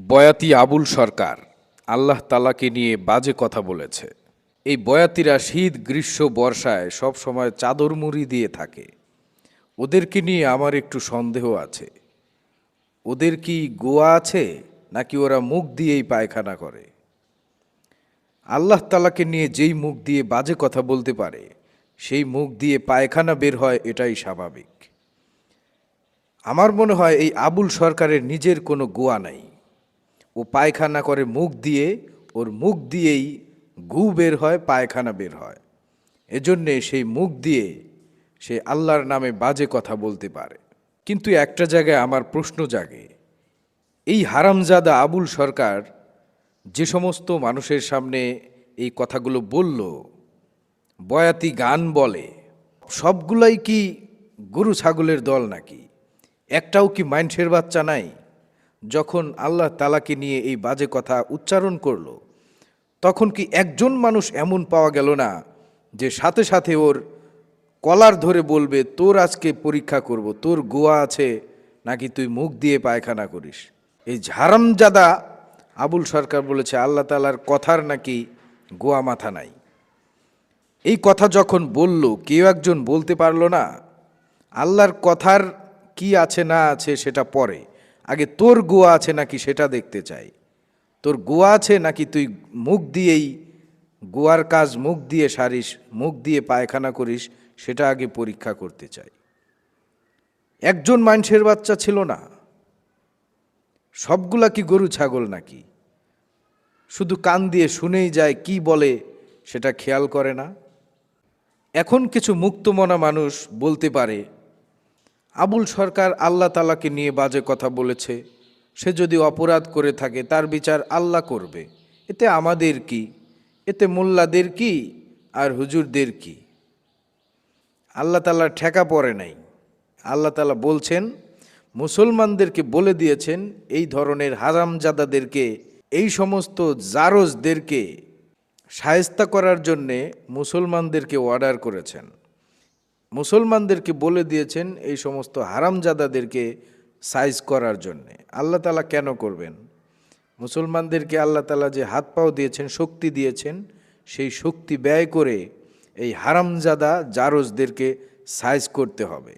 বয়াতি আবুল সরকার আল্লাহ তাআলাকে নিয়ে বাজে কথা বলেছে। এই বয়াতিরা শীত গ্রীষ্ম বর্ষায় সব সময় চাদর মুড়ি দিয়ে থাকে। ওদেরকে নিয়ে আমার একটু সন্দেহ আছে। ওদের কি গোয়া আছে নাকি ওরা মুখ দিয়েই পায়খানা করে? আল্লাহ তাআলাকে নিয়ে যেই মুখ দিয়ে বাজে কথা বলতে পারে সেই মুখ দিয়ে পায়খানা বের হয়, এটাই স্বাভাবিক। আমার মনে হয় এই আবুল সরকারের নিজের কোনো গোয়া নাই। ও পায়খানা করে মুখ দিয়ে, ওর মুখ দিয়েই গু বের হয়, পায়খানা বের হয়। এজন্যে সেই মুখ দিয়ে সে আল্লাহর নামে বাজে কথা বলতে পারে। কিন্তু একটা জায়গায় আমার প্রশ্ন জাগে, এই হারামজাদা আবুল সরকার যে সমস্ত মানুষের সামনে এই কথাগুলো বলল, বয়াতি গান বলে, সবগুলাই কি গরু ছাগলের দল নাকি? একটাও কি মাইনষের বাচ্চা নাই? যখন আল্লাহ তাআলাকে নিয়ে এই বাজে কথা উচ্চারণ করলো, তখন কি একজন মানুষ এমন পাওয়া গেল না যে সাথে সাথে ওর কলার ধরে বলবে, তোর আজকে পরীক্ষা করব, তোর গোয়া আছে নাকি তুই মুখ দিয়ে পায়খানা করিস? এই হারামজাদা আবুল সরকার বলেছে আল্লাহ তাআলার কথার নাকি গোয়া মাথা নাই। এই কথা যখন বলল, কেউ একজন বলতে পারলো না আল্লাহর কথার কি আছে না আছে সেটা পরে, আগে তোর গোয়া আছে নাকি সেটা দেখতে চাই। তোর গোয়া আছে নাকি তুই মুখ দিয়েই গোয়ার কাজ মুখ দিয়ে সারিস, মুখ দিয়ে পায়খানা করিস, সেটা আগে পরীক্ষা করতে চাই। একজন মানুষের বাচ্চা ছিল না? সবগুলা কি গরু ছাগল নাকি? শুধু কান দিয়ে শুনেই যায়, কি বলে সেটা খেয়াল করে না। এখন কিছু মুক্তমনা মানুষ বলতে পারে, আবুল সরকার আল্লাহ তাআলাকে নিয়ে বাজে কথা বলেছে, সে যদি অপরাধ করে থাকে তার বিচার আল্লাহ করবে, এতে আমাদের কি, এতে মোল্লাদের কি আর হুজুরদের কি? আল্লাহ তাআলার ঠেকা পড়ে নাই। আল্লাহ তাআলা বলছেন, মুসলমানদেরকে বলে দিয়েছেন এই ধরনের হারামজাদাদেরকে, এই সমস্ত জারজদেরকে শায়েস্তা করার জন্যে মুসলমানদেরকে অর্ডার করেছেন। মুসলমানদেরকে বলে দিয়েছেন এই সমস্ত হারামজাদাদেরকে সাইজ করার জন্যে। আল্লাহ তাআলা কেন করবেন? মুসলমানদেরকে আল্লাহ তাআলা যে হাত পাও দিয়েছেন, শক্তি দিয়েছেন, সেই শক্তি ব্যয় করে এই হারামজাদা জারজদেরকে সাইজ করতে হবে।